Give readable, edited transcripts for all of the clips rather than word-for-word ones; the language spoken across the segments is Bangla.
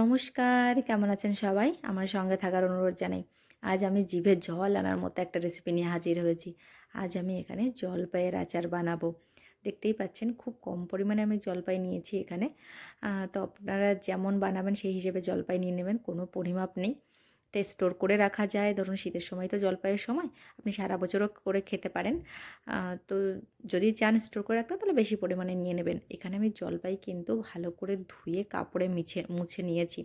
নমস্কার, কেমন আছেন সবাই? আমার সঙ্গে থাকার অনুরোধ জানাই। আজ আমি জিভে জল আনার মতো একটা রেসিপি নিয়ে হাজির হয়েছি। আজ আমি এখানে জলপাইয়ের আচার বানাবো। দেখতেই পাচ্ছেন খুব কম পরিমাণে আমি জলপাই নিয়েছি এখানে। তো আপনারা যেমন বানাবেন সেই হিসেবে জলপাই নিয়ে নেবেন, কোনো পরিমাপ নেই। এটা স্টোর করে রাখা যায়, ধরুন শীতের সময় তো জলপাইয়ের সময়, আপনি সারা বছরও করে খেতে পারেন। তো যদি চান স্টোর করে রাখতে তাহলে বেশি পরিমাণে নিয়ে নেবেন। এখানে আমি জলপাই কিন্তু ভালো করে ধুয়ে কাপড়ে মুছে নিয়েছি।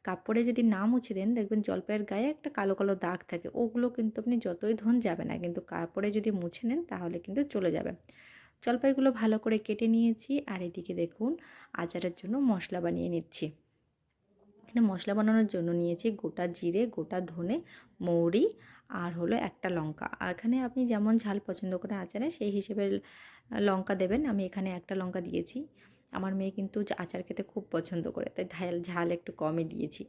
কাপড়ে যদি না মুছে দেন দেখবেন জলপাইয়ের গায়ে একটা কালো কালো দাগ থাকে, ওগুলো কিন্তু আপনি যতই ধোন যাবে না, কিন্তু কাপড়ে যদি মুছে নেন তাহলে কিন্তু চলে যাবে। জলপাইগুলো ভালো করে কেটে নিয়েছি আর এদিকে দেখুন আচারের জন্য মশলা বানিয়ে নিচ্ছি। এখানে মশলা বানানোর জন্য নিয়েছি গোটা জিরে, গোটা ধনে, মৌরি আর হলো একটা লঙ্কা। এখানে আপনি যেমন ঝাল পছন্দ করেন আচারে সেই হিসেবে লঙ্কা দেবেন। আমি এখানে একটা লঙ্কা দিয়েছি। আমার মেয়ে কিন্তু আচার খেতে খুব পছন্দ করে, তাই ঝাল একটু কমই দিয়েছি।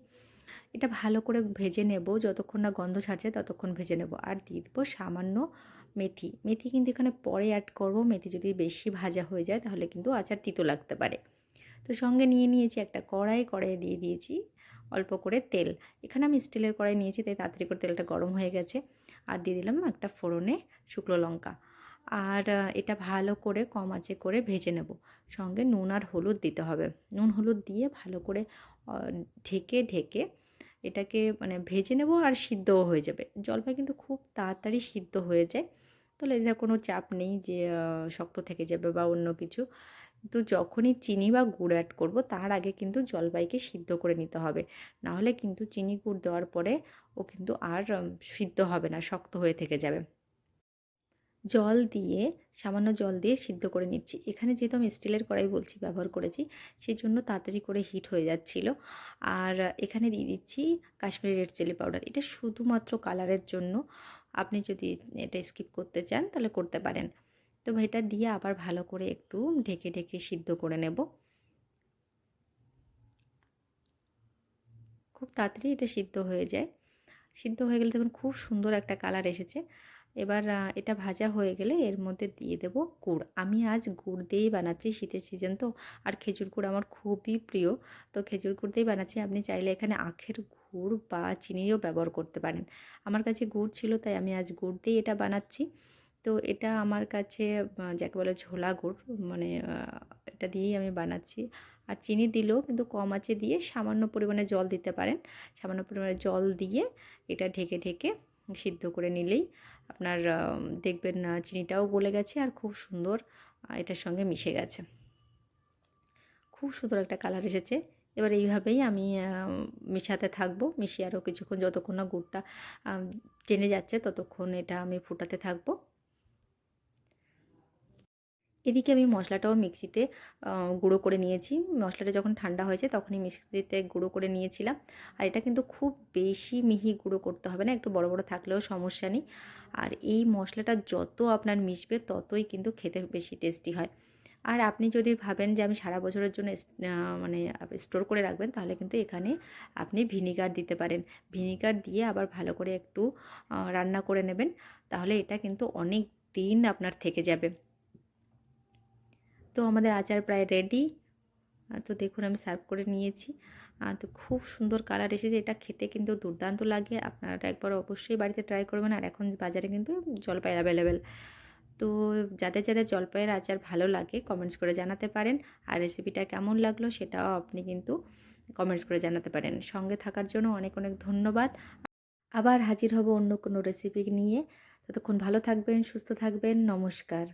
এটা ভালো করে ভেজে নেব, যতক্ষণ না গন্ধ ছাড়ছে ততক্ষণ ভেজে নেব। আর দিয়ে দেবো সামান্য মেথি। মেথি কিন্তু এখানে পরে অ্যাড করব। মেথি যদি বেশি ভাজা হয়ে যায় তাহলে কিন্তু আচার তিতো লাগতে পারে। তো সঙ্গে নিয়ে নিয়েছি একটা কড়াইয়ে দিয়ে দিয়েছি অল্প করে তেল। এখানে আমি স্টিলের কড়াই নিয়েছি তাই তাড়াতাড়ি করে তেলটা গরম হয়ে গেছে। আর দিয়ে দিলাম একটা ফোড়নে শুকনো লঙ্কা। আর এটা ভালো করে কম আঁচে করে ভেজে নেব। সঙ্গে নুন আর হলুদ দিতে হবে। নুন হলুদ দিয়ে ভালো করে ঢেকে ঢেকে এটাকে মানে ভেজে নেব আর সিদ্ধও হয়ে যাবে। জলপাই কিন্তু খুব তাড়াতাড়ি সিদ্ধ হয়ে যায়। তাহলে এটা কোনো চাপ নেই যে শক্ত থেকে যাবে বা অন্য কিছু। তো যখনই চিনি বা গুড় অ্যাড করব তার আগে কিন্তু জলপাইকে সিদ্ধ করে নিতে হবে। নাহলে কিন্তু চিনি গুড় দেওয়ার পরে ও কিন্তু আর সিদ্ধ হবে না, শক্ত হয়ে থেকে যাবে। জল দিয়ে সামান্য জল দিয়ে সিদ্ধ করে নিচ্ছি। এখানে যেহেতু আমি স্টিলের কড়াই ব্যবহার করেছি, সেজন্য তাড়াতাড়ি করে হিট হয়ে যাচ্ছিল। আর এখানে দিয়ে দিচ্ছি কাশ্মীরি রেড চিলি পাউডার। এটা শুধুমাত্র কালারের জন্য। আপনি যদি এটা স্কিপ করতে চান তাহলে করতে পারেন। তো এটা দিয়ে আবার ভালো করে একটু ঢেকে ঢেকে সিদ্ধ করে নেব। খুব তাড়াতাড়ি এটা সিদ্ধ হয়ে যায়। সিদ্ধ হয়ে গেলে দেখুন খুব সুন্দর একটা কালার এসেছে। এবার এটা ভাজা হয়ে গেলে এর মধ্যে দিয়ে দেব গুড়। আমি আজ গুড় দিয়েই বানাচ্ছি, শীতের সিজন তো। আর খেজুর গুড় আমার খুবই প্রিয়, তো খেজুর গুড় দিয়েই বানাচ্ছি। আপনি চাইলে এখানে আখের গুড় বা চিনিও ব্যবহার করতে পারেন। আমার কাছে গুড় ছিল তাই আমি আজ গুড় দিয়েই এটা বানাচ্ছি। তো এটা আমার কাছে যাকে বলে ঝোলা গুড়, মানে এটা দিয়েই আমি বানাচ্ছি। আর চিনি দিলেও কিন্তু কম আঁচে দিয়ে সামান্য পরিমাণে জল দিতে পারেন। সামান্য পরিমাণে জল দিয়ে এটা ঢেকে ঢেকে সিদ্ধ করে নিলেই আপনার দেখবেন চিনিটাও গলে গেছে আর খুব সুন্দর এটার সঙ্গে মিশে গেছে। খুব সুন্দর একটা কালার এসেছে। এবার এইভাবেই আমি মিশাতে থাকবো, মিশিয়ে আরও কিছুক্ষণ, যতক্ষণ না গুড়টা টেনে যাচ্ছে ততক্ষণ এটা আমি ফুটাতে থাকবো। এদিকে আমি মশলাটাও মিক্সিতে গুঁড়ো করে নিয়েছি। মশলাটা যখন ঠান্ডা হয়েছে তখনই মিক্সিতে গুঁড়ো করে নিয়েছিলাম। আর এটা কিন্তু খুব বেশি মিহি গুঁড়ো করতে হবে না, একটু বড় বড় থাকলেও সমস্যা নেই। আর এই মশলাটা যত আপনার মিশবে ততই কিন্তু খেতে বেশি টেস্টি হয়। আর আপনি যদি ভাবেন যে আমি সারা বছরের জন্য মানে স্টোর করে রাখবেন, তাহলে কিন্তু এখানে আপনি ভিনিগার দিতে পারেন। ভিনিগার দিয়ে আবার ভালো করে একটু রান্না করে নেবেন, তাহলে এটা কিন্তু অনেক দিন আপনার থেকে যাবে। তো আমাদের আচার প্রায় রেডি। তো দেখুন আমি সার্ভ করে নিয়েছি। তো খুব সুন্দর কালার এসেছে। এটা খেতে কিন্তু দুর্দান্ত লাগে। আপনারা একবার অবশ্যই বাড়িতে ট্রাই করবেন। আর এখন বাজারে কিন্তু জলপাই অ্যাভেলেবেল। তো যাদের যাদের জলপাইয়ের আচার ভালো লাগে কমেন্টস করে জানাতে পারেন। আর রেসিপিটা কেমন লাগলো সেটাও আপনি কিন্তু কমেন্টস করে জানাতে পারেন। সঙ্গে থাকার জন্য অনেক অনেক ধন্যবাদ। আবার হাজির হব অন্য কোনো রেসিপি নিয়ে। ততক্ষণ ভালো থাকবেন, সুস্থ থাকবেন। নমস্কার।